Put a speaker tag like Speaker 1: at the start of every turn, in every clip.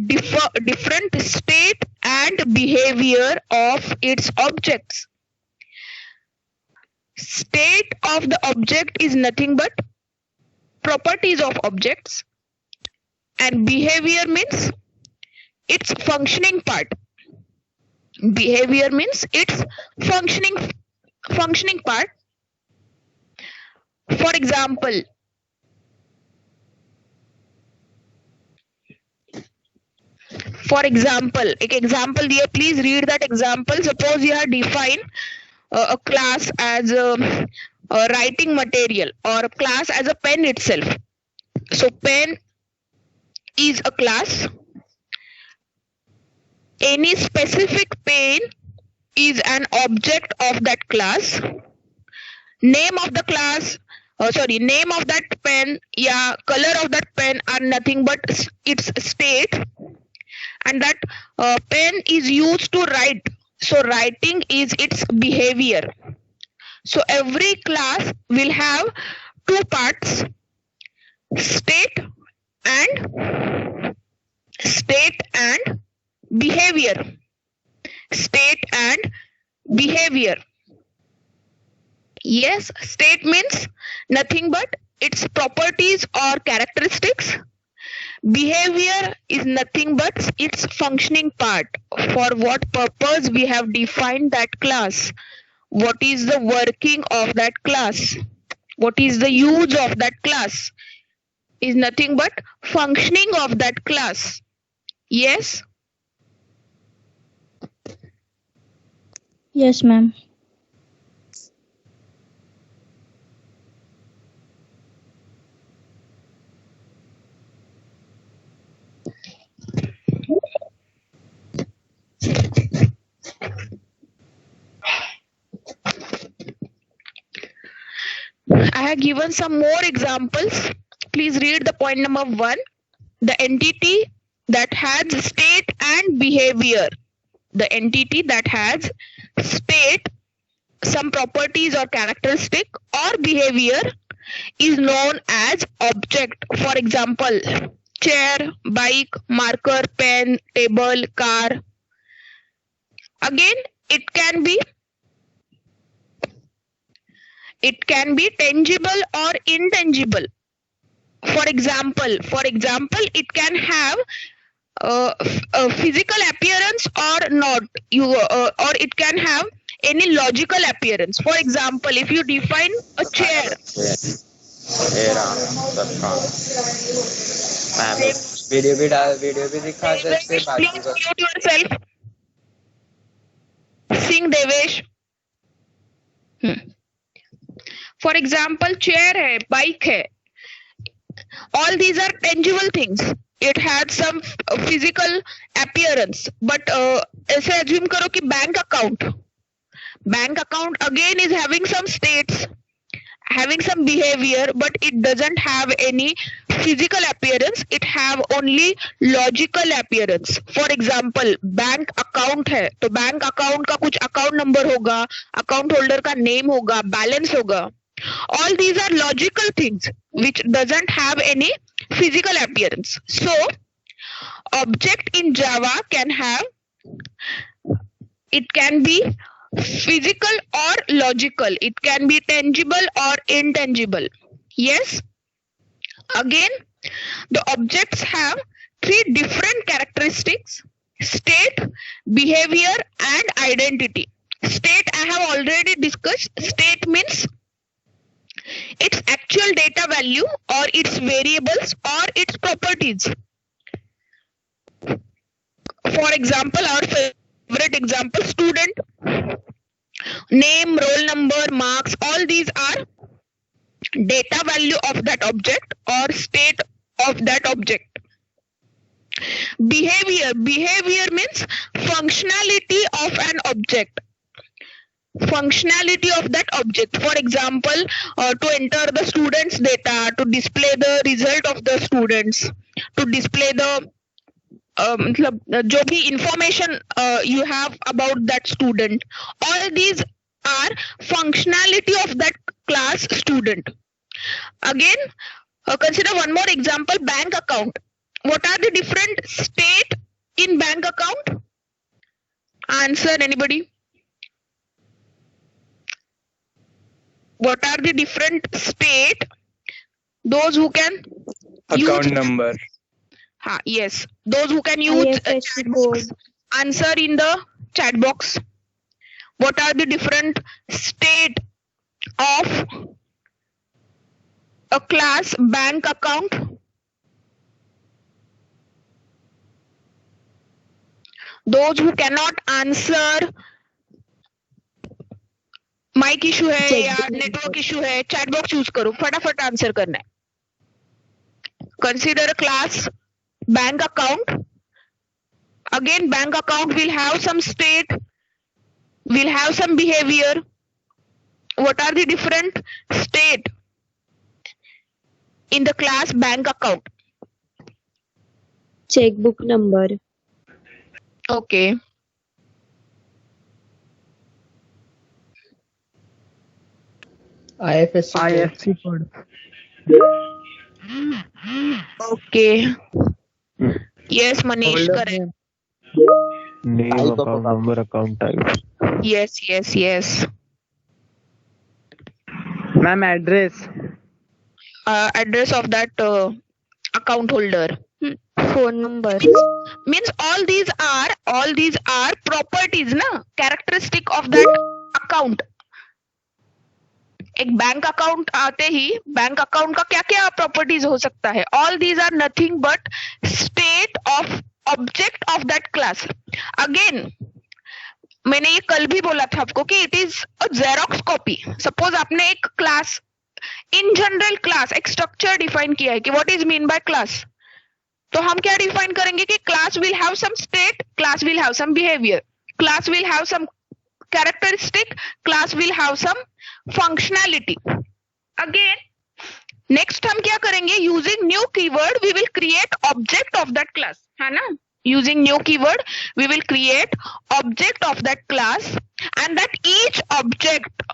Speaker 1: different state and behavior of its objects. State of the object is nothing but properties of objects, and behavior means its functioning part. Behavior means its functioning part. For example, एक example दिया, please read that example. Suppose you have defined a class as a writing material, or a class as a pen itself. So pen is a class. Any specific pen is an object of that class. Name of the class, name of that pen, yeah, color of that pen are nothing but its state, and that pen is used to write. So writing is its behavior. So every class will have two parts, state and behavior. State and behavior. Yes, state means nothing but its properties or characteristics. Behavior is nothing but its functioning part. For what purpose we have defined that class? What is the working of that class? What is the use of that class? Is nothing but functioning of that class. Yes?
Speaker 2: Yes, ma'am.
Speaker 1: I have given some more examples. Please read the point number 1. The entity that has state and behavior. The entity that has state, some properties or characteristic or behavior is known as object. For example, chair, bike, marker, pen, table, car. Again, it can be tangible or intangible. For example, it can have a physical appearance or not. Or it can have any logical appearance. For example, if you define a chair.
Speaker 3: Video भी दिखा सकते हैं.
Speaker 1: Please mute yourself. Sing Devesh. For example, chair hai, bike hai. All these are tangible things. It had some physical appearance. But ऐसे assume करो कि bank account again is having some states, having some behavior, but it doesn't have any physical appearance. It have only logical appearance. For example, bank account है, तो bank account का कुछ account number होगा, account holder का name होगा, balance होगा. All these are logical things which doesn't have any physical appearance. So, object in Java can have, it can be physical or logical. It can be tangible or intangible. Yes? Again, the objects have 3 different characteristics: state, behavior, and identity. State I have already discussed. State means its actual data value or its variables or its properties. For example, our favorite example, student, name, roll number, marks, all these are data value of that object or state of that object. Behavior means functionality of an object. Functionality of that object. For example, to enter the students' data, to display the result of the students, to display the जो भी information you have about that student. All these are functionality of that class student. Again, consider one more example, bank account. What are the different state account? Answer, anybody? What are the different state? Those who can
Speaker 3: Account
Speaker 1: use
Speaker 3: number.
Speaker 1: yes, those who can use
Speaker 2: IFSC code.
Speaker 1: answer in the chat box. What are the different state of a class bank account? Those who cannot answer, mic issue है या network issue है, chat box use करो, फटाफट answer करना है. Consider a class bank account. Again, bank account will have some state, will have some behavior. What are the different state in the class bank account?
Speaker 2: Checkbook number.
Speaker 1: Okay.
Speaker 3: IFSC code.
Speaker 1: Okay. Yes, Manish, correct.
Speaker 4: Name, account number, account type.
Speaker 1: Yes.
Speaker 3: Ma'am, address.
Speaker 1: Address of that account holder.
Speaker 2: Phone number.
Speaker 1: Means all these are properties na, characteristic of that account. एक bank account आते ही bank account का क्या क्या properties हो सकता है? All these are nothing but state of object of that class. Again मैंने ये कल भी बोला था आपको कि it is a xerox copy. Suppose आपने एक क्लास, इन जनरल क्लास, एक स्ट्रक्चर डिफाइन किया है कि what is mean by class. तो हम क्या डिफाइन करेंगे कि class will have some state, class will have some behaviour, class will have some characteristic, class will have some functionality. Again, next हम क्या करेंगे? Using new keyword we will create object of that class, है ना? Using new keyword we will create object of that class, and that each object,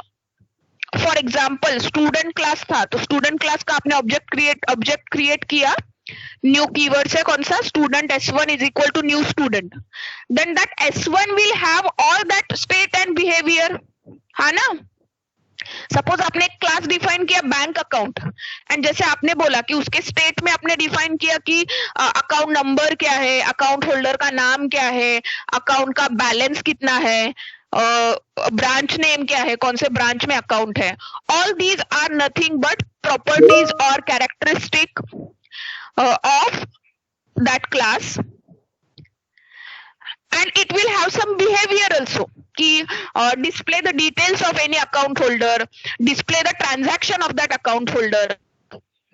Speaker 1: for example student class था तो student class का आपने object create किया. New keyword से कौन सा? Student S1 is equal to new student. Then that S1 will have all that state and behaviour, है ना? सपोज आपने एक क्लास डिफाइन किया बैंक अकाउंट, एंड जैसे आपने बोला कि उसके स्टेट में आपने डिफाइन किया कि अकाउंट नंबर क्या है, अकाउंट होल्डर का नाम क्या है, अकाउंट का बैलेंस कितना है, ब्रांच नेम क्या है, कौन से ब्रांच में अकाउंट है. All these are nothing but properties और characteristic of that class, and it will have some behavior also ki display the details of any account holder, display the transaction of that account holder.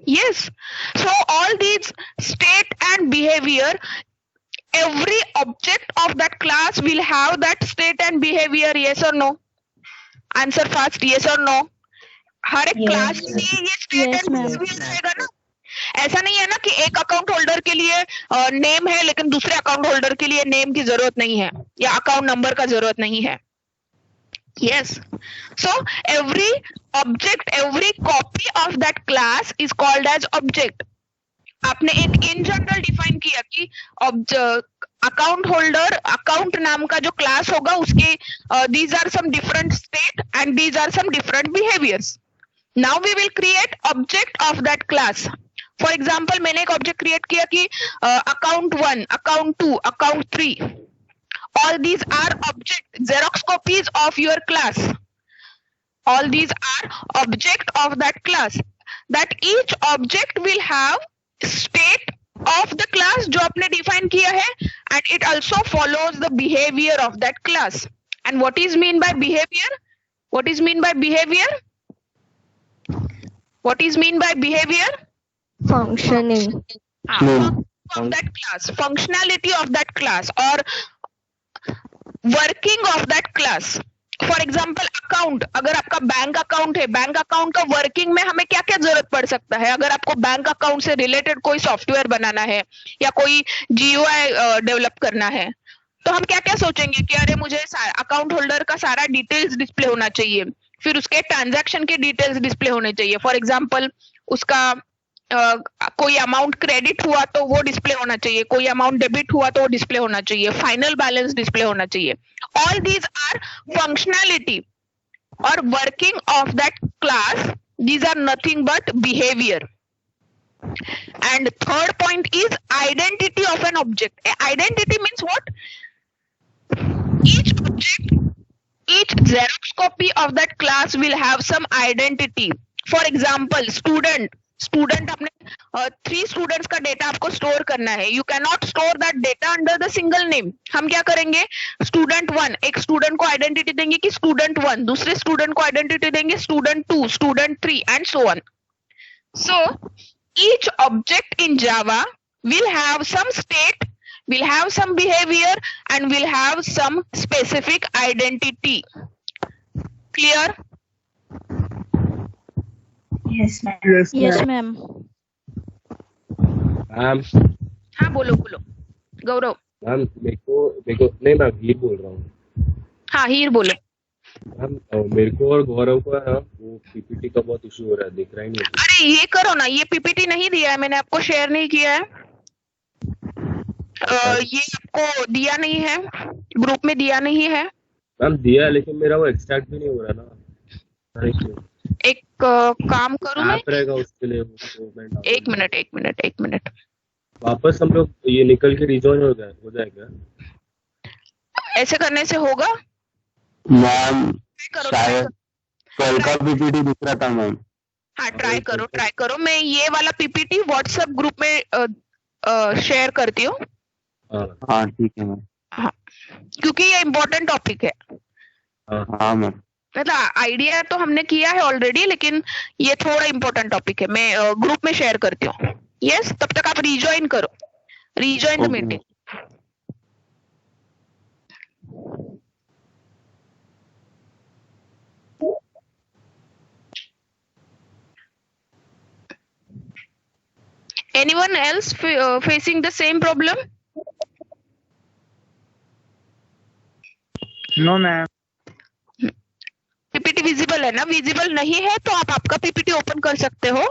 Speaker 1: Yes, so all these state and behavior, every object of that class will have that state and behavior. Yes or no? Answer fast, yes or no? हर एक class में ये state and behaviour रहेगा ना. ऐसा नहीं है ना कि एक अकाउंट होल्डर के लिए नेम है लेकिन दूसरे अकाउंट होल्डर के लिए नेम की जरूरत नहीं है या अकाउंट नंबर का जरूरत नहीं है. Yes, so every object, every copy of that class is called as object. आपने एक इन जनरल डिफाइन किया कि अकाउंट होल्डर, अकाउंट नाम का जो क्लास होगा उसके these are some different state and these are some different behaviours. Now we will create object of that class. For example मैंने एक ऑब्जेक्ट क्रिएट किया कि account 1, account 2, account 3. All these are object, xerox copies of your class. All these are object of that class. That each object will have state of the class जो आपने define किया है, and it also follows the behaviour of that class. And what is mean by behaviour? What is mean by behaviour? What is mean by behavior?
Speaker 2: Functioning.
Speaker 1: Of that class, functionality of that class or working of that class. For example, account. अगर आपका bank account है, bank account का working में हमें क्या क्या जरूरत पड़ सकता है? अगर आपको बैंक अकाउंट से रिलेटेड कोई सॉफ्टवेयर बनाना है या कोई GUI डेवलप करना है, तो हम क्या क्या सोचेंगे कि अरे मुझे अकाउंट होल्डर का सारा डिटेल्स डिस्प्ले होना चाहिए, फिर उसके ट्रांजैक्शन के डिटेल्स डिस्प्ले होने चाहिए. फॉर एग्जांपल उसका कोई अमाउंट क्रेडिट हुआ तो वो डिस्प्ले होना चाहिए, कोई अमाउंट डेबिट हुआ तो वो डिस्प्ले होना चाहिए, फाइनल बैलेंस डिस्प्ले होना चाहिए. ऑल दीज आर फंक्शनैलिटी और working of that class. These are nothing but behavior. And third point is identity of an object. Identity means what? Each object, each Xerox copy of that class will have some identity. For example, student अपने 3 students का data आपको store करना है. You can not store that data under the single name. हम क्या करेंगे, student 1, एक student को आइडेंटिटी देंगे कि स्टूडेंट 1, दूसरे स्टूडेंट को आइडेंटिटी देंगे student 2, student 3 and so on. So each object in Java will have some state, will have some behavior and will have some specific identity. Clear?
Speaker 2: Yes, ma'am.
Speaker 5: Yes, ma'am.
Speaker 3: Ma'am
Speaker 1: हाँ बोलो गौरव.
Speaker 3: Ma'am मेरे को नहीं, मैं हीर बोल रहा हूँ.
Speaker 1: हाँ हीर बोलो.
Speaker 3: मैम मेरे को और गौरव को है ना, वो पीपीटी का बहुत इशू हो रहा है, दिख रहा ही नहीं.
Speaker 1: अरे ये करो ना, ये पीपीटी नहीं दिया है मैंने आपको, शेयर नहीं किया है. ये आपको दिया नहीं है, ग्रुप में दिया नहीं है.
Speaker 3: मैम दिया है, लेकिन मेरा वो एक्सट्रैक्ट भी नहीं हो रहा ना.
Speaker 1: एक काम करूँ मैं,
Speaker 3: ऐप रहेगा उसके लिए वो मैं
Speaker 1: एक मिनट.
Speaker 3: वापस हम लोग ये निकल के रिजॉइन हो जाएगा.
Speaker 1: ऐसे करने से होगा
Speaker 6: मैम
Speaker 1: करो,
Speaker 6: शायद कल का पीपीटी दिख रहा था मैम.
Speaker 1: हाँ ट्राई करो. मैं ये वाला पीपीटी व्हाट्सएप ग्रुप में शेयर करती हूँ.
Speaker 6: हाँ ठीक है मैम.
Speaker 1: हाँ क्योंकि ये इम्पोर्टेंट टॉपिक है.
Speaker 6: हाँ मैम.
Speaker 1: मतलब आइडिया तो हमने किया है ऑलरेडी, लेकिन ये थोड़ा इम्पोर्टेंट टॉपिक है. मैं ग्रुप में शेयर करती हूँ. यस, तब तक आप रिजॉइन करो, rejoin the
Speaker 6: Okay.
Speaker 1: Meeting. Anyone else facing the same problem?
Speaker 6: No ma'am.
Speaker 1: PPT visible है ना? विजिबल नहीं है तो आप आपका पीपीटी ओपन कर सकते हो.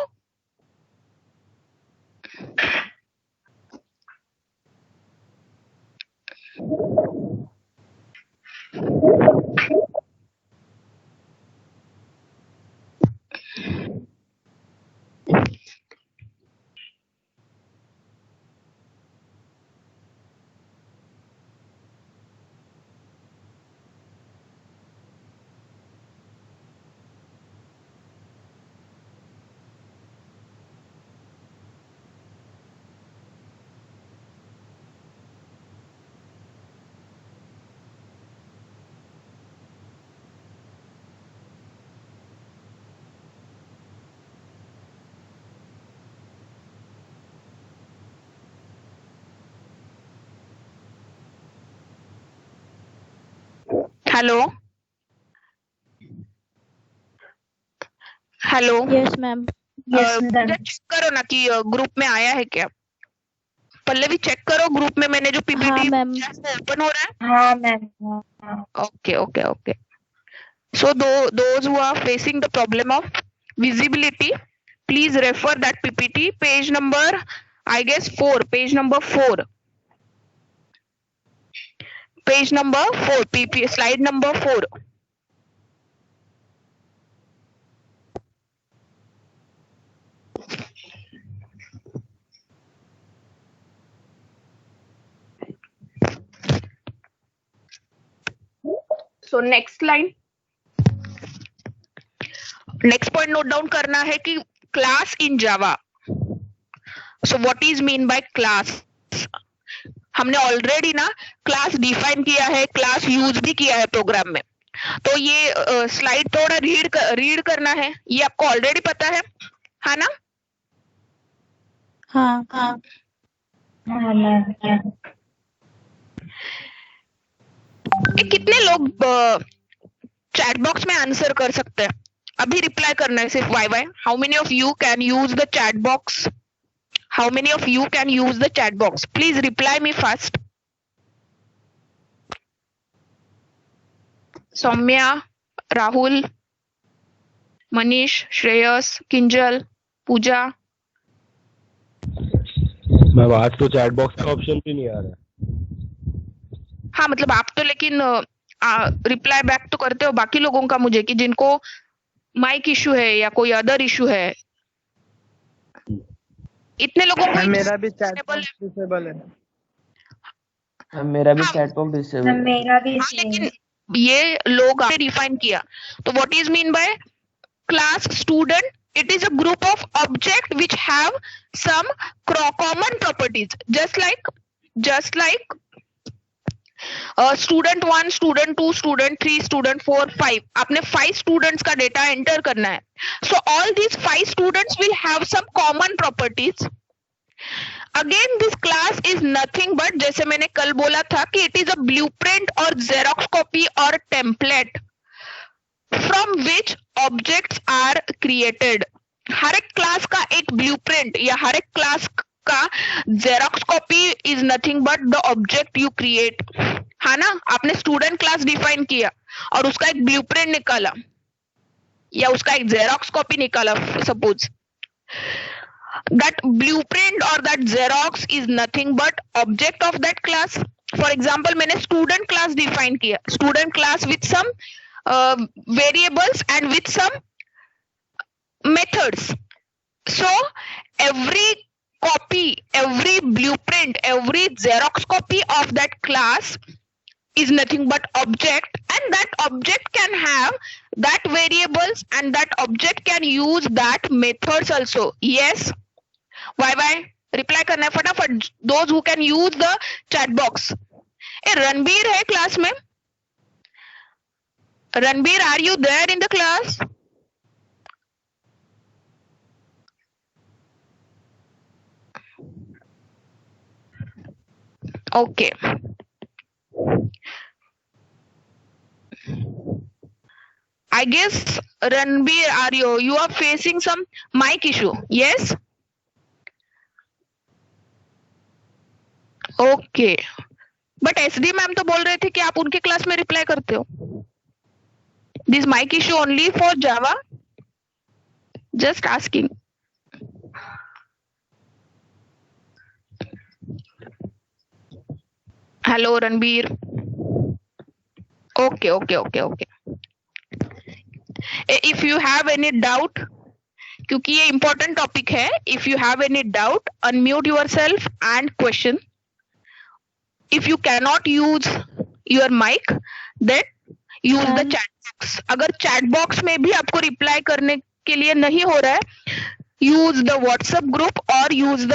Speaker 1: Hello hello.
Speaker 5: Yes, ma'am.
Speaker 1: Check करो ना कि ग्रुप में आया है क्या. पल्लवी चेक करो ग्रुप में मैंने जो पीपीटी
Speaker 5: हाँ, मैम.
Speaker 1: ओपन हो रहा है.
Speaker 2: हाँ ma'am.
Speaker 1: Okay. So those who are facing the problem of visibility, please refer that PPT, page number, I guess 4, page number 4. Page number 4, PP, slide number 4. So next line. Next point note down करना है कि class in Java. So what is mean by class. हमने already ना class define किया है, class use भी किया है प्रोग्राम में. तो ये स्लाइड थोड़ा रीड करना है. ये आपको ऑलरेडी पता है ना?
Speaker 5: हाँ.
Speaker 1: कितने लोग चैट बॉक्स में आंसर कर सकते हैं? अभी रिप्लाई करना है सिर्फ Y. How many of you can use the chat box? How many of you can use the chat box? Please reply me fast. Saumya, Rahul, Manish, Shreyas, Kinjal, Pooja.
Speaker 3: Ma'am आज तो चैट बॉक्स का ऑप्शन भी नहीं आ रहा है।
Speaker 1: हाँ मतलब आप तो लेकिन रिप्लाई बैक तो करते हो बाकी लोगों का मुझे कि जिनको माइक इशू है या कोई अदर इशू है। इतने लोगों को
Speaker 5: मेरा भी चैट
Speaker 1: enable है।
Speaker 5: डिसेबल है।
Speaker 7: मेरा भी
Speaker 1: हाँ,
Speaker 7: चैट बॉक्स डिसेबल है।
Speaker 2: मेरा भी
Speaker 1: हाँ, लेकिन ये लोग आपने डिफाइन किया तो what is mean by class student? It is a group of objects which have some common properties, just like student 1, student 2, student 3, student 4, 5. आपने 5 students का data enter करना है. So all these 5 students will have some common properties. Again, this class is nothing but जैसे मैंने कल बोला था कि it is a blueprint or xerox copy or template from which objects are created. हर एक class का एक ब्लूप्रिंट या हर एक क्लास का xerox copy is nothing but the object you create. हाँ ना, आपने स्टूडेंट क्लास डिफाइन किया और उसका एक ब्लूप्रिंट निकाला या उसका एक जेरोक्स कॉपी निकाला सपोज। दैट ब्लूप्रिंट और that xerox is nothing but object of that class. For example मैंने स्टूडेंट क्लास डिफाइन किया, student class with some variables and with some methods. So every copy, every blueprint, every Xerox copy of that class is nothing but object, and that object can have that variables and that object can use that methods also. Yes, why reply करना है फटाफट those who can use the chat box. Ranbir है class में? Ranbir, are you there in the class? Okay. I guess Ranbir, you are facing some mic issue? Yes? Okay. But SD ma'am तो बोल रहे थे कि आप उनके क्लास में रिप्लाई करते हो। This mic issue only for Java? Just asking. Hello, Ranbir. Okay. If you have any doubt, क्योंकि ये important topic है, if you have any doubt, unmute yourself and question. If you cannot use your mic, then use the chat box. अगर chat box में भी आपको reply करने के लिए नहीं हो रहा है, यूज द व्हाट्सएप ग्रुप और यूज द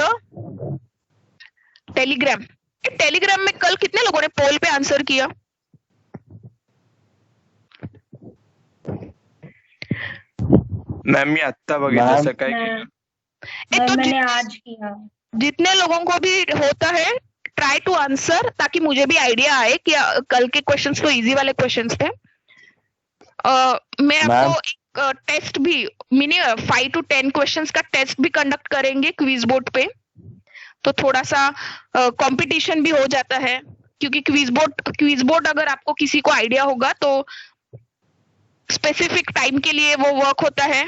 Speaker 1: टेलीग्राम। टेलीग्राम में कल कितने लोगों ने पोल पे आंसर किया?
Speaker 5: मॅम मी आत्ता बघितलं सकाळी
Speaker 1: तो मैंने आज किया। जितने लोगों को भी होता है ट्राई टू आंसर, ताकि मुझे भी आइडिया आए कि कल के क्वेश्चंस तो इजी वाले क्वेश्चंस थे। मैं आपको एक टेस्ट भी मिनी 5 to 10 क्वेश्चंस का टेस्ट भी कंडक्ट करेंगे क्विज बोर्ड पे, तो थोड़ा सा कंपटीशन भी हो जाता है, क्योंकि क्विज बोर्ड अगर आपको किसी को आइडिया होगा तो स्पेसिफिक टाइम के लिए वो वर्क होता है।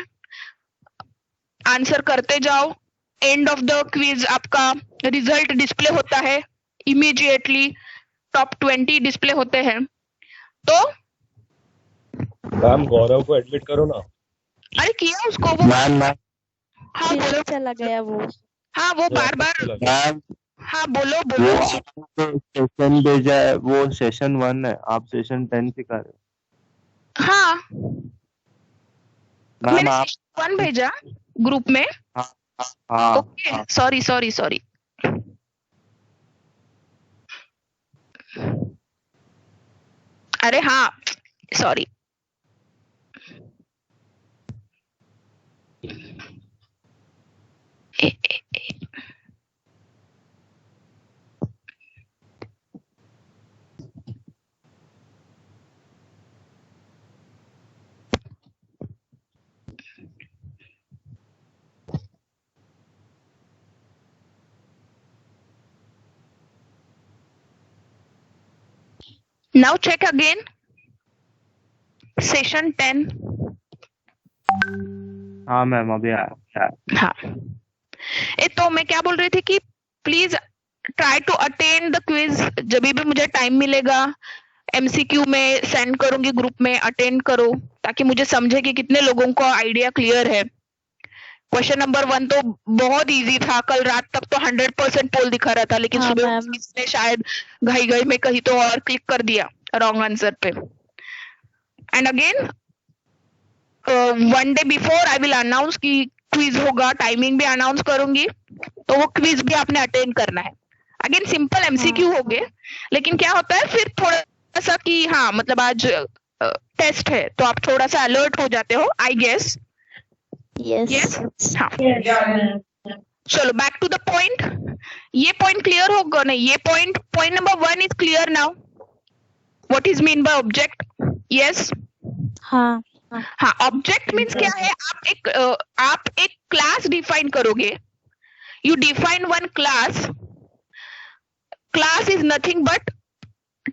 Speaker 1: आंसर करते जाओ, एंड ऑफ द क्विज आपका रिजल्ट डिस्प्ले होता है इमीडिएटली, टॉप 20 डिस्प्ले होते हैं। तो
Speaker 3: मैम गौरव को एडमिट करो ना।
Speaker 1: अरे किया उसको वो
Speaker 6: मैम
Speaker 1: हाँ बोलो,
Speaker 2: चला गया वो।
Speaker 1: हाँ वो बार
Speaker 6: मैम
Speaker 1: हाँ बोलो
Speaker 6: वो सेशन भेजा है, वो सेशन 1 है, आप सेशन 10 सिखा रहे हो।
Speaker 1: हाँ
Speaker 6: मैम
Speaker 1: मैंने
Speaker 6: आप
Speaker 1: सेशन 1 भेजा ग्रुप में।
Speaker 6: हाँ
Speaker 1: ओके सॉरी। अरे हाँ sorry. Now check again. Session 10.
Speaker 6: हाँ मैम अभी आया।
Speaker 1: हाँ तो मैं क्या बोल रही थी कि please try to attend the quiz जब भी मुझे टाइम मिलेगा। एमसीक्यू में सेंड करूंगी ग्रुप में, अटेंड करो ताकि मुझे समझे कि कितने लोगों को आइडिया क्लियर है। क्वेश्चन नंबर 1 तो बहुत इजी था, कल रात तक तो 100% पोल दिखा रहा था, लेकिन
Speaker 2: हाँ,
Speaker 1: सुबह
Speaker 2: मैम।
Speaker 1: इसने शायद घाई में कहीं तो और क्लिक कर दिया रॉन्ग आंसर पे। And again 1 day before I will announce कि क्विज होगा, टाइमिंग भी अनाउंस करूंगी, तो वो क्विज भी आपने अटेंड करना है। अगेन सिंपल एमसीक्यू हो गए, लेकिन क्या होता है फिर थोड़ा सा कि हाँ मतलब आज टेस्ट है तो आप थोड़ा सा अलर्ट हो जाते हो, आई गेस।
Speaker 2: Yes.
Speaker 1: यस हाँ, चलो बैक टू द पॉइंट। ये पॉइंट क्लियर होगा नहीं? ये point number 1 is clear now. What is mean by object? Yes
Speaker 2: हाँ।
Speaker 1: हाँ, ऑब्जेक्ट मीन्स क्या है? आप एक क्लास डिफाइन करोगे। You define one class. Class is nothing but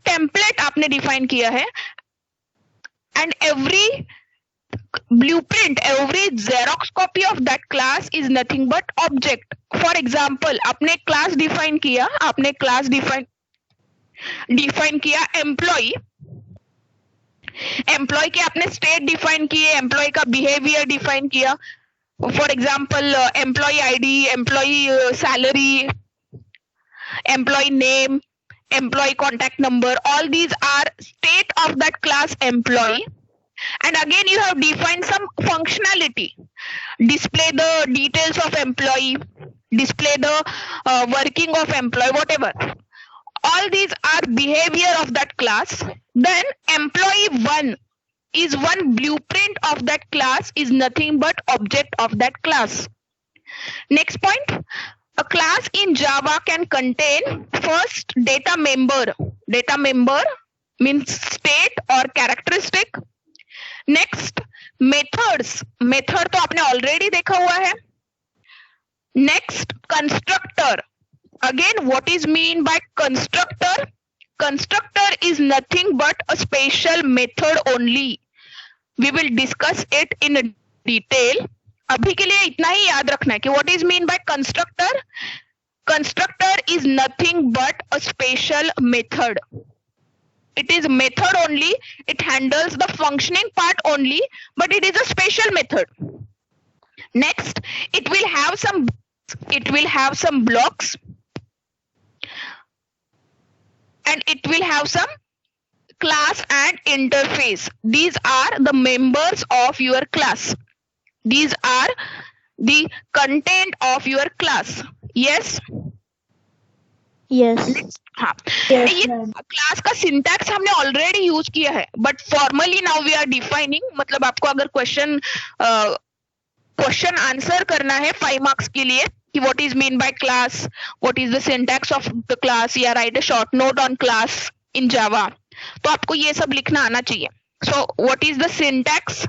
Speaker 1: template आपने डिफाइन किया है, and every blueprint, every xerox copy of that class is nothing but object. For example, आपने class define किया, employee के आपने state define किए, employee का behavior define किया। For example, employee ID, employee salary, employee name, employee contact number, all these are state of that class employee. And again you have defined some functionality, display the details of employee, display the working of employee, whatever. All these are behavior of that class. Then employee 1 is one blueprint of that class, is nothing but object of that class. Next point, a class in Java can contain first data member. Data member means state or characteristic. Next methods, method तो आपने already देखा हुआ है। Next constructor, again what is mean by constructor? Constructor is nothing but a special method only. We will discuss it in detail. अभी के लिए इतना ही याद रखना है कि what is mean by constructor? Constructor is nothing but a special method. It is method only, it handles the functioning part only, but it is a special method. Next, it will have some blocks, and it will have some class and interface. These are the members of your class. These are the content of your class. Yes?
Speaker 2: Yes.
Speaker 1: हाँ, ये class का syntax हमने already use किया है, but formally now we are defining. मतलब आपको अगर question answer करना है 5 मार्क्स के लिए कि what is mean by class, what is the syntax of the class, या write a short note on class in Java, तो आपको ये सब लिखना आना चाहिए। So what is the syntax?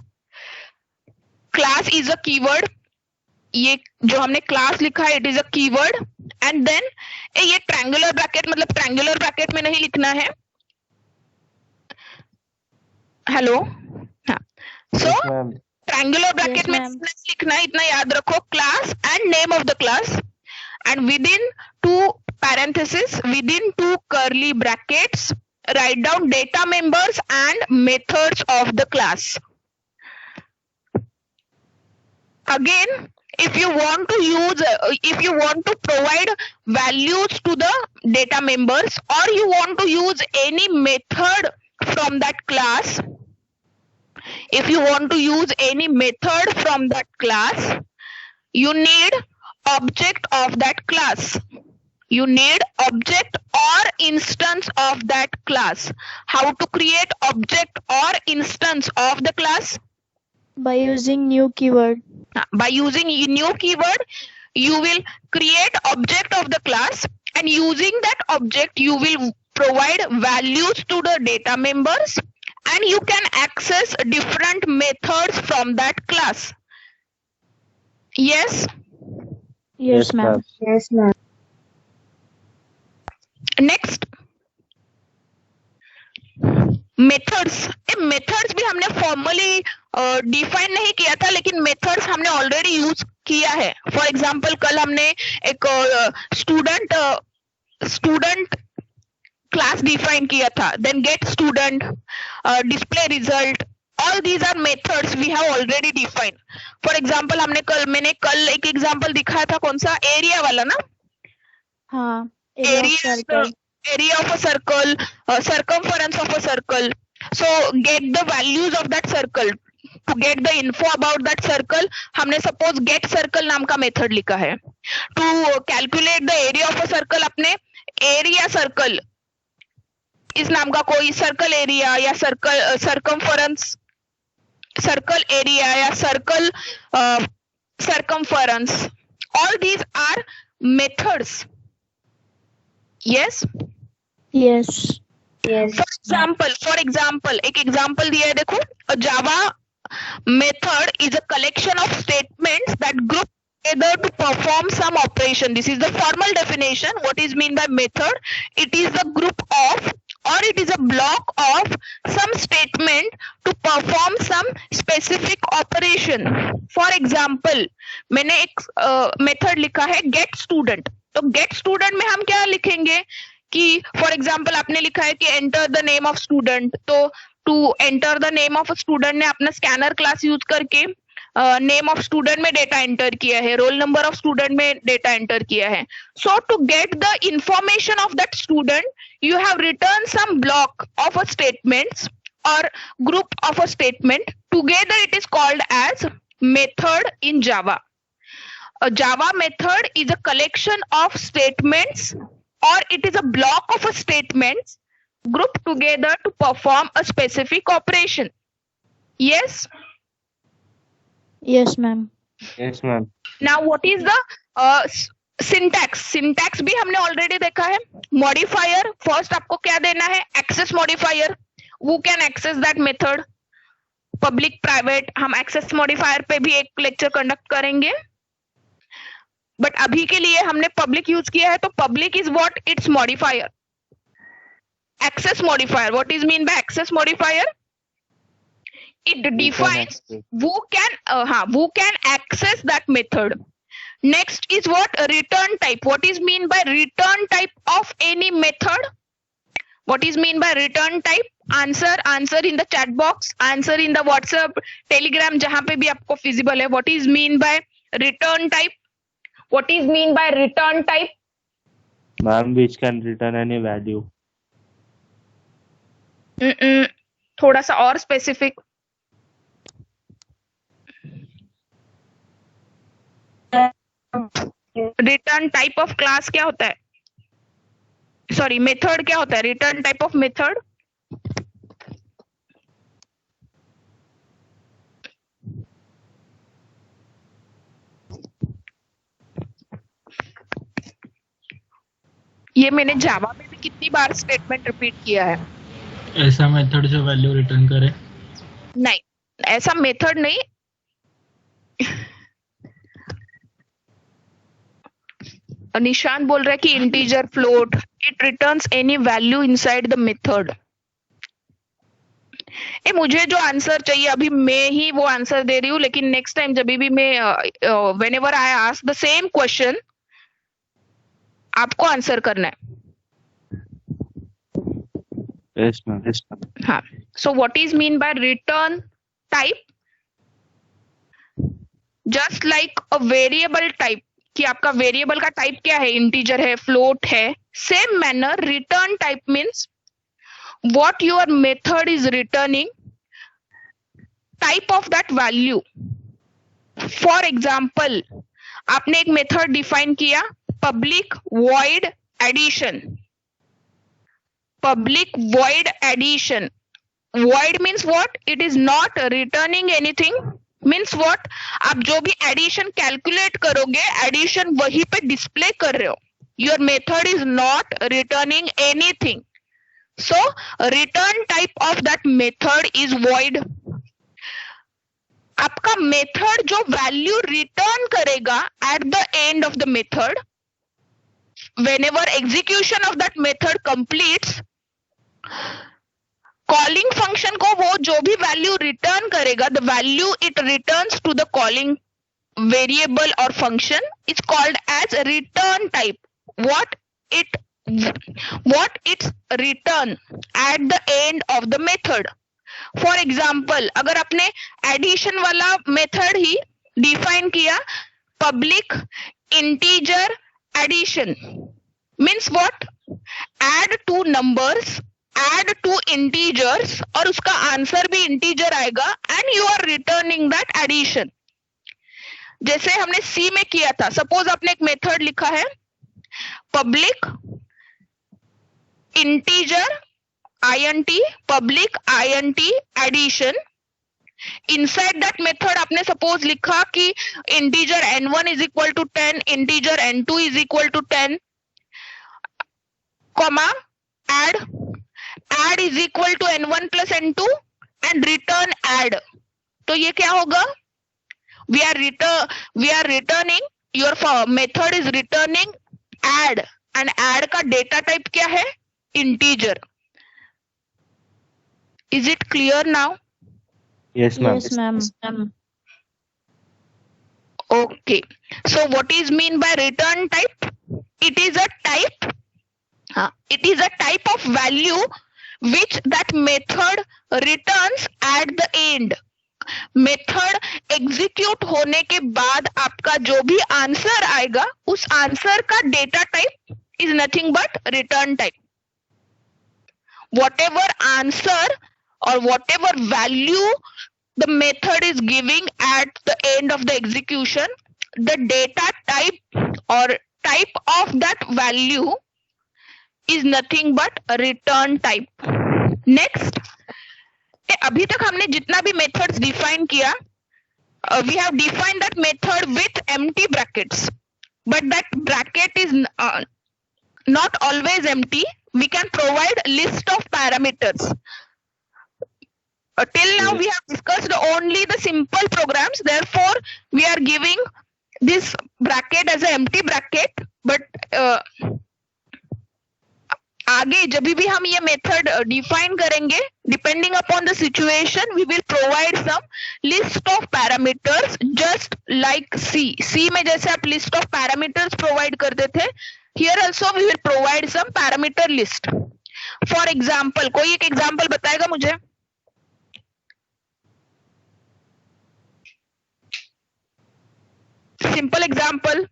Speaker 1: Class is a keyword. ये जो हमने क्लास लिखा है it is a keyword, and then ये ट्रायंगुलर ब्रैकेट, मतलब ट्रायंगुलर ब्रैकेट में नहीं लिखना है। हेलो, हाँ, सो ट्रायंगुलर ब्रैकेट में लिखना है, इतना याद रखो। Class and name of the class, and with in 2 parentheses, within 2 curly brackets, write down data members and methods of the class. Again, if you want to provide values to the data members, or you want to use any method from that class, you need object of that class. You need object or instance of that class. How to create object or instance of the class?
Speaker 2: By using new keyword.
Speaker 1: By using new keyword, you will create object of the class, and using that object you will provide values to the data members, and you can access different methods from that class. Yes?
Speaker 2: Yes, ma'am.
Speaker 7: Yes, ma'am.
Speaker 1: Next, methods. Methods भी हमने formally define नहीं किया था, लेकिन methods हमने already use किया है. For example कल हमने एक स्टूडेंट क्लास डिफाइन किया था. Then get student, display result, all these are methods we have already defined. For example मैंने कल एक एग्जांपल दिखाया था, कौन सा, एरिया वाला ना.
Speaker 2: हाँ.
Speaker 1: Area of a circle, circumference of a circle. So get the values of that circle. To get the info about that circle, हमने suppose get circle नाम का मेथड लिखा है. To calculate the area of a circle अपने area circle इस नाम का कोई सर्कल एरिया या सर्कमफरेंस सर्कल एरिया या circle circumference, all these are methods. Yes. For example एक एग्जांपल दिया है, देखो. A Java method is a collection of statements that group together to perform some operation. This is the formal definition. What is mean by method? It is the group of, or it is a block of some statement to perform some specific operation. For example, मैंने एक method लिखा है get student. तो get student में हम क्या लिखेंगे कि for example आपने लिखा है कि enter the name of student. तो to enter the name of a student ने अपना scanner class यूज करके नेम ऑफ स्टूडेंट में डेटा एंटर किया है, रोल नंबर ऑफ स्टूडेंट में डेटा एंटर किया है. So to get the information of that student you have written some block of a statements or group of a statement. Together it is called as method in Java. A Java method is a collection of statements or it is a block of a statements grouped together to perform a specific operation. Yes?
Speaker 2: Yes, ma'am.
Speaker 6: Yes, ma'am.
Speaker 1: Now what is the syntax भी हमने already देखा है. Modifier, first आपको क्या देना है, access modifier. who can access that method, public private. हम access modifier पे भी एक लेक्चर कंडक्ट करेंगे, बट अभी के लिए हमने पब्लिक यूज किया है. तो public is what, it's modifier. Access modifier, what is mean by access modifier? It defines who can access that method. Next is what, return type. What is mean by return type of any method? What is mean by return type? Answer in the chat box, answer in the WhatsApp, Telegram, जहां पे भी आपको feasible है. What is mean by return type? What is mean by return type?
Speaker 6: Ma'am, which can return any value.
Speaker 1: थोड़ा सा और specific. Return type of class क्या होता है, सॉरी मेथड क्या होता है, रिटर्न टाइप ऑफ मेथड. ये मैंने जावा में भी कितनी बार स्टेटमेंट रिपीट किया है.
Speaker 7: ऐसा मेथड जो वैल्यू रिटर्न करे?
Speaker 1: नहीं, ऐसा मेथड नहीं. निशान बोल रहा है कि integer, float, it returns any value inside the method. मुझे जो आंसर चाहिए अभी मैं ही वो आंसर दे रही हूँ, लेकिन नेक्स्ट टाइम जब भी मैं whenever I ask the same question आपको आंसर करना है.
Speaker 6: Yes, ma'am. Yes, ma'am.
Speaker 1: हाँ. So what is mean by return type? Just like a variable type, कि आपका वेरिएबल का टाइप क्या है, इंटीजर है, फ्लोट है. Same manner return type means what your method is returning, type of that value. For example, आपने एक method define किया, public void addition. Public void addition. Void means what? It is not returning anything. Means what? आप जो भी addition calculate करोगे, addition वहीं पे display कर रहे हो. Your method is not returning anything. So return type of that method is void. आपका मेथड जो वैल्यू रिटर्न करेगा at the end of the method, whenever execution of that method completes, calling function को वो जो भी value return करेगा, the value it returns to the calling variable or function is called as return type. What it's return at the end of the method. For example, अगर आपने addition वाला method ही define किया, public integer addition means what? Add two numbers, add two integers और उसका answer भी integer आएगा and you are returning that addition. जैसे हमने C में किया था, सपोज आपने एक मेथड लिखा है public integer int public int addition. Inside that method आपने सपोज लिखा कि integer n1 is equal to 10, integer n2 is equal to 10, comma add is equal to n1 plus n2 and return add. तो ये क्या होगा? We are returning, your method is returning add and add का data type क्या है? Integer. Is it clear now?
Speaker 6: Yes, ma'am.
Speaker 2: Yes, ma'am.
Speaker 1: Okay. So what is mean by return type? It is a type. It is a type of value which that method returns at the end. Method execute होने के बाद आपका जो भी answer आएगा उस answer का data type is nothing but return type. whatever answer or whatever value the method is giving at the end of the execution, the data type or type of that value is nothing but a return type. Next, अभी तक हमने जितना भी methods define किया, we have defined that method with empty brackets, but that bracket is not always empty. We can provide list of parameters. Till now we have discussed only the simple programs, therefore we are giving this bracket as an empty bracket, but आगे जब भी हम ये method define करेंगे, depending upon the situation we will provide some list of parameters just like C में जैसे आप list of parameters provide करते थे, here also we will provide some parameter list. For example, कोई एक एग्जांपल बताएगा मुझे? Simple example.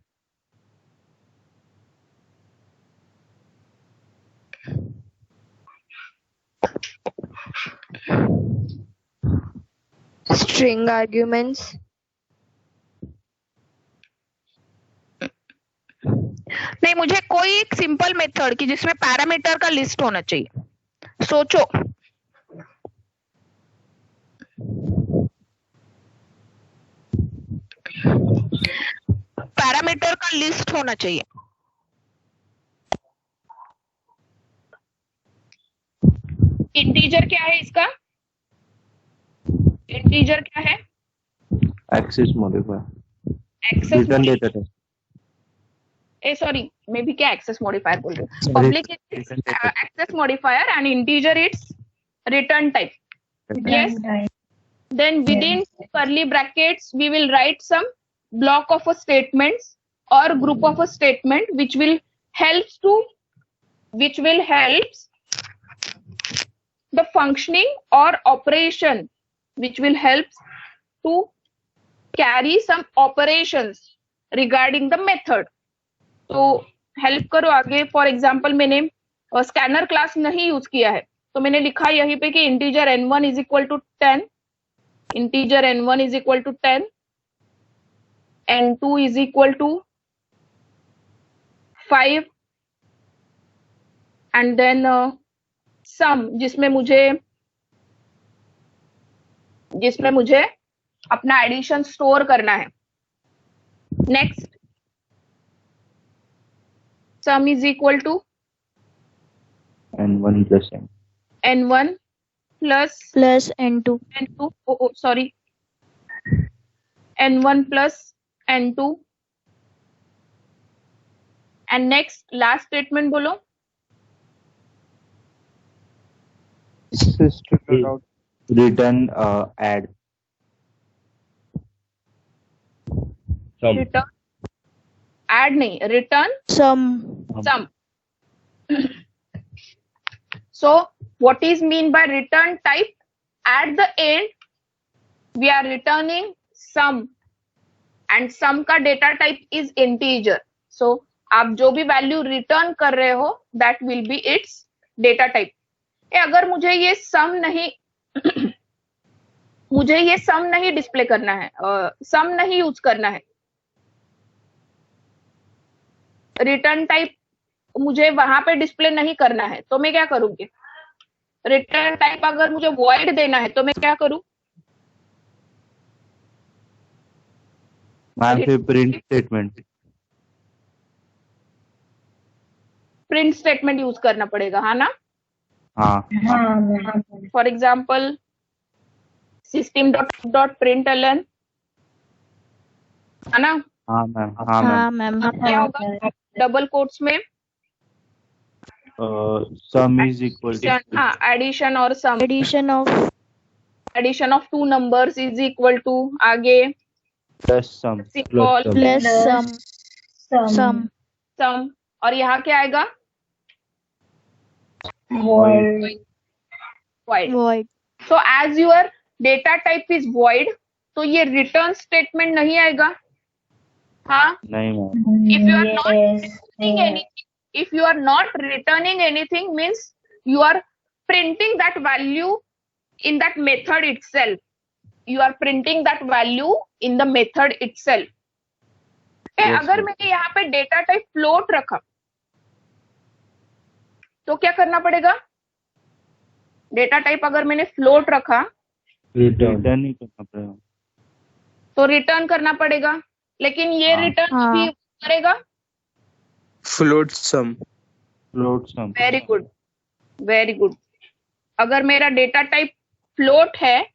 Speaker 8: String arguments.
Speaker 1: नहीं, मुझे कोई एक सिंपल मेथड की जिसमें पैरामीटर का लिस्ट होना चाहिए. सोचो. पैरामीटर का लिस्ट होना चाहिए. इंटीजर क्या है इसका? इंटीजर क्या है?
Speaker 6: Access modifier.
Speaker 1: Access
Speaker 6: return data type.
Speaker 1: Sorry, मैं भी क्या एक्सेस मॉडिफायर बोल रही हूँ. Public access modifier and integer its return type. Yes. Then within curly brackets we will write some block of a statements or group of a statement which will helps the functioning or operation, which will help to carry some operations regarding the method. तो help करो आगे. For example मैंने scanner class नहीं use किया है, तो मैंने लिखा यहीं पे कि integer n1 is equal to 10, integer n1 is equal to 10, n2 is equal to 5 and then sum जिसमें मुझे अपना एडिशन स्टोर करना है. Next, sum is equal to
Speaker 6: n1 plus n.
Speaker 1: n1 plus
Speaker 2: n2.
Speaker 1: sorry, n1 plus n2. and next last statement बोलो.
Speaker 6: Return add.
Speaker 3: Some
Speaker 1: return add नहीं, return
Speaker 2: Sum.
Speaker 1: sum. So what is mean by return type? At the end we are returning sum and sum का data type is integer. So आप जो भी value return कर रहे हो that will be its data type. अगर मुझे ये सम नहीं मुझे ये सम नहीं डिस्प्ले करना है, सम नहीं यूज करना है, रिटर्न टाइप मुझे वहां पे डिस्प्ले नहीं करना है, तो मैं क्या करूंगी? रिटर्न टाइप अगर मुझे वॉइड देना है तो मैं क्या करूं?
Speaker 6: मैम फिर प्रिंट स्टेटमेंट
Speaker 1: यूज करना पड़ेगा, हाँ ना?
Speaker 6: हाँ
Speaker 1: फॉर एग्जाम्पल system.println, है ना?
Speaker 6: हाँ मैम
Speaker 2: हाँ मैम.
Speaker 1: क्या होगा डबल कोट्स में?
Speaker 6: Sum is equal to
Speaker 1: addition और sum,
Speaker 2: Addition of
Speaker 1: two numbers is equal to आगे
Speaker 6: plus sum
Speaker 1: symbol
Speaker 2: plus sum.
Speaker 1: Sum, और यहाँ क्या आएगा? void.
Speaker 2: Void.
Speaker 1: So as your data type is void, तो ये रिटर्न स्टेटमेंट नहीं आएगा, हाँ?
Speaker 6: नहीं ma'am
Speaker 1: If you are not returning anything, if you are not returning anything means you are printing that value in that method itself. You are printing that value in the method itself.
Speaker 6: Yes,
Speaker 1: अगर
Speaker 6: ma'am.
Speaker 1: मैंने यहाँ पे data type float रखा तो क्या करना पड़ेगा? Data type अगर मैंने फ्लोट रखा
Speaker 6: रिटर्न ही करना पड़ेगा।
Speaker 1: तो रिटर्न करना पड़ेगा, लेकिन ये
Speaker 6: हाँ।
Speaker 1: रिटर्न
Speaker 2: हाँ।
Speaker 1: भी करेगा।
Speaker 5: Float sum.
Speaker 1: Very good, very good. अगर मेरा डेटा टाइप फ्लोट है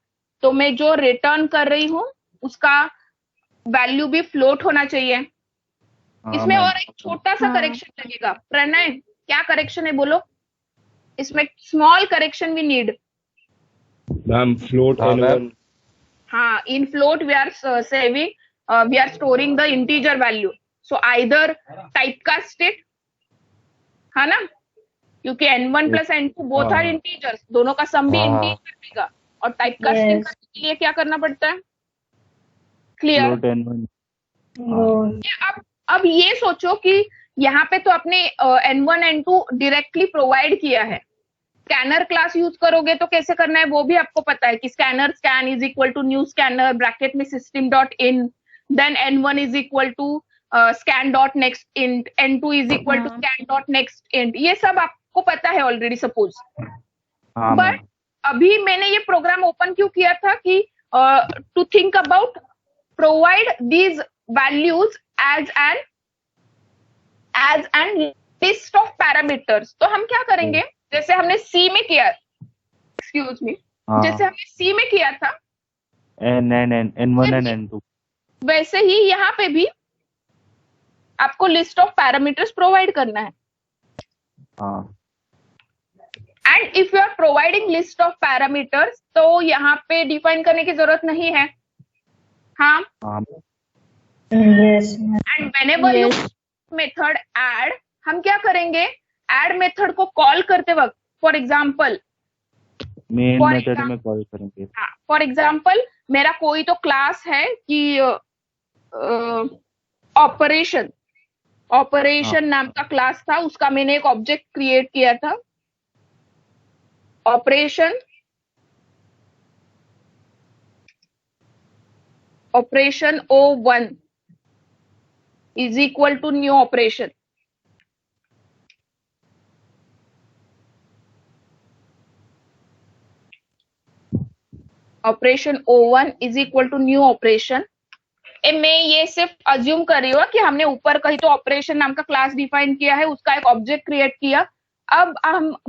Speaker 1: तो मैं जो रिटर्न कर रही हूँ उसका वैल्यू भी फ्लोट होना चाहिए। इसमें और एक छोटा सा
Speaker 2: हाँ।
Speaker 1: करेक्शन लगेगा। प्रणय, क्या करेक्शन है बोलो? इसमें small correction we need.
Speaker 3: Ma'am float n1
Speaker 1: हाँ, in float we are saving, we are storing the integer value. So either typecast it, है ना? क्योंकि n1 plus n2 both are integers, दोनों का सम भी इंटीजर रहेगा। और टाइपकास्टिंग करने के लिए क्या करना पड़ता है? क्लियर? अब ये सोचो कि यहाँ पे तो आपने n1 n2 डायरेक्टली प्रोवाइड किया है। स्कैनर क्लास यूज करोगे तो कैसे करना है वो भी आपको पता है कि scanner scan is equal to new scanner bracket में system dot in, then n1 is equal to scan dot next int, n2 is equal to scan dot next int. ये सब आपको पता है ऑलरेडी सपोज। बट अभी मैंने ये programme open क्यों किया था कि to think about provide these values as an list of parameters. तो हम क्या करेंगे, जैसे हमने सी में किया, एक्सक्यूज मी, जैसे हमने सी में किया था n1 and n2, वैसे ही यहाँ पे भी आपको लिस्ट ऑफ पैरामीटर्स प्रोवाइड करना है। And if you are providing list of parameters तो यहाँ पे डिफाइन करने की जरूरत नहीं है। हाँ, and whenever you method add, हम क्या करेंगे, ऐड मेथड को कॉल करते वक्त फॉर एग्जाम्पल
Speaker 6: मेन मेथड में कॉल करेंगे।
Speaker 1: फॉर एग्जाम्पल मेरा कोई तो क्लास है कि ऑपरेशन नाम का क्लास था, उसका मैंने एक ऑब्जेक्ट क्रिएट किया था, operation O1 is equal to new operation. Operation O1 is equal to new operation. मैं ये सिर्फ अज्यूम कर रही हूँ कि हमने ऊपर कहीं तो ऑपरेशन नाम का क्लास डिफाइन किया है, उसका एक ऑब्जेक्ट क्रिएट किया। अब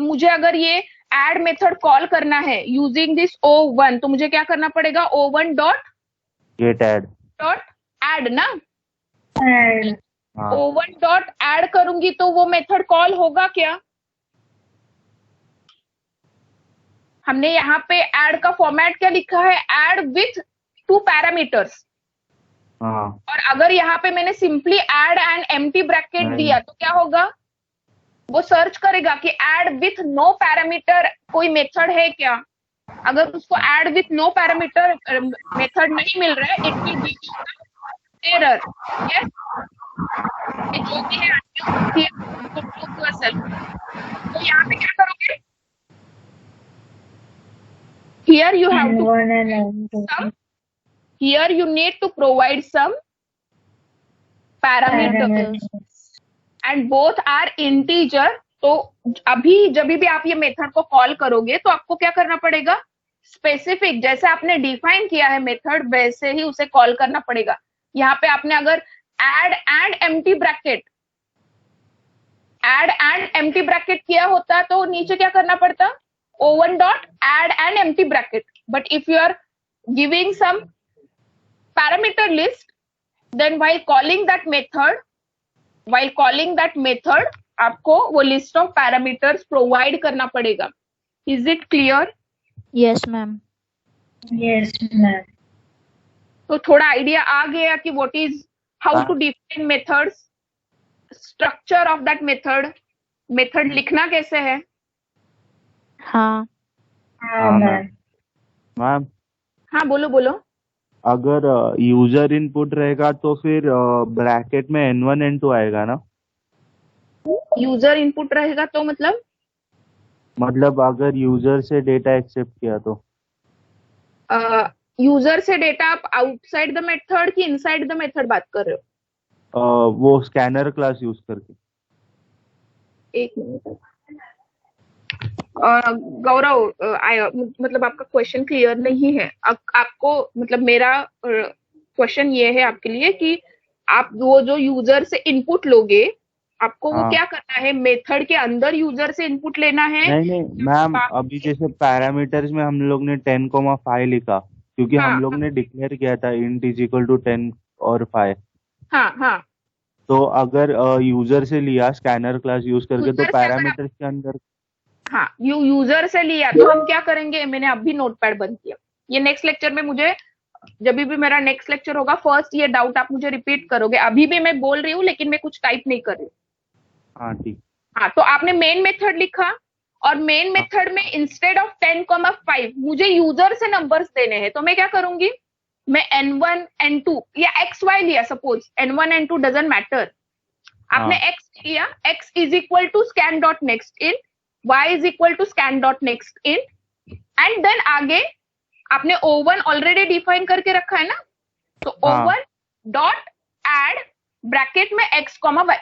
Speaker 1: मुझे अगर ये ऐड मेथड कॉल करना है यूजिंग दिस O1 तो मुझे क्या करना पड़ेगा, O1 dot
Speaker 6: gate add
Speaker 1: dot add ना, O1 डॉट ऐड करूंगी तो वो मेथड कॉल होगा क्या? हमने यहाँ पे ऐड का फॉर्मेट क्या लिखा है, ऐड विथ 2 पैरामीटर्स।
Speaker 6: हाँ
Speaker 2: और अगर यहाँ पे मैंने simply add and empty bracket
Speaker 6: नहीं।
Speaker 2: दिया तो क्या होगा? वो सर्च करेगा कि ऐड विथ नो पैरामीटर कोई मेथड है क्या। अगर उसको add with no parameter method नहीं मिल रहा है, it will give you error. Yes, जो भी है तो यहाँ पे क्या करोगे? Here you have to some, here you need to provide some parameters and both are integer। तो अभी जब भी आप ये मेथड को कॉल करोगे तो आपको क्या करना पड़ेगा? स्पेसिफिक, जैसे आपने डिफाइन किया है मेथड वैसे ही उसे कॉल करना पड़ेगा। यहाँ पे आपने अगर एड एंड एम्प्टी ब्रैकेट किया होता तो नीचे क्या करना पड़ता? O1 dot add and empty bracket. But if you are giving some parameter list, then while calling that method, आपको वो list of parameters provide करना पड़ेगा। Is it clear? Yes, ma'am.
Speaker 1: तो थोड़ा आइडिया आ गया कि what is how to define methods, structure of that method लिखना कैसे है?
Speaker 2: हाँ
Speaker 6: मैम
Speaker 1: हाँ बोलो।
Speaker 6: अगर यूजर इनपुट रहेगा तो फिर ब्रैकेट में N1 N2 आएगा ना?
Speaker 1: यूजर इनपुट रहेगा तो मतलब
Speaker 6: अगर यूजर से डेटा एक्सेप्ट किया तो
Speaker 1: यूजर से डेटा आप आउटसाइड द मेथड कि इनसाइड द मेथड बात कर रहे हो?
Speaker 6: वो स्कैनर क्लास यूज करके।
Speaker 1: एक मिनट गौरव, मतलब आपका क्वेश्चन क्लियर नहीं है। आपको मतलब मेरा क्वेश्चन ये है आपके लिए कि आप वो जो यूजर से इनपुट लोगे आपको वो क्या करना है? मेथड के अंदर यूजर से इनपुट लेना है?
Speaker 6: नहीं मैम, अभी जैसे पैरामीटर्स में हम लोग ने 10,5 लिखा क्योंकि हम लोग ने डिक्लेयर किया था int is equal to 10 और 5।
Speaker 1: हाँ
Speaker 6: तो अगर यूजर से लिया स्कैनर क्लास यूज करके तो पैरामीटर्स के अंदर
Speaker 1: यूजर से लिया तो हम क्या करेंगे? मैंने अभी नोटपैड बंद किया। ये नेक्स्ट लेक्चर में मुझे, जब भी मेरा नेक्स्ट लेक्चर होगा, फर्स्ट ये डाउट आप मुझे रिपीट करोगे। अभी भी मैं बोल रही हूँ लेकिन मैं कुछ टाइप नहीं कर रही हूँ।
Speaker 6: हाँ ठीक।
Speaker 1: हाँ, तो आपने मेन मेथड लिखा और मेन मेथड में इंस्टेड ऑफ 10,5 मुझे यूजर से नंबर्स देने हैं, तो मैं क्या करूंगी? मैं N1 N2 या XY लिया, suppose N1 N2 doesn't matter. आपने X लिया, X is equal to scan dot next int, Y is equal to scan dot next int, and then आगे आपने O1 ऑलरेडी डिफाइन करके रखा है ना, तो O1 डॉट एड ब्रैकेट में X, Y।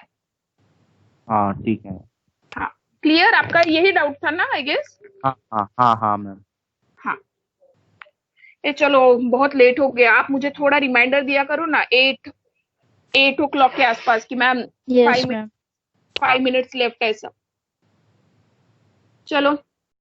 Speaker 6: हाँ ठीक है।
Speaker 1: हाँ, क्लियर? आपका यही डाउट था ना, आई गेस?
Speaker 6: हाँ मैम।
Speaker 1: हाँ, ये चलो बहुत लेट हो गया। आप मुझे थोड़ा रिमाइंडर दिया करो ना 8 o'clock के आसपास कि मैम 5 मिनट्स लेफ्ट है, ऐसा। चलो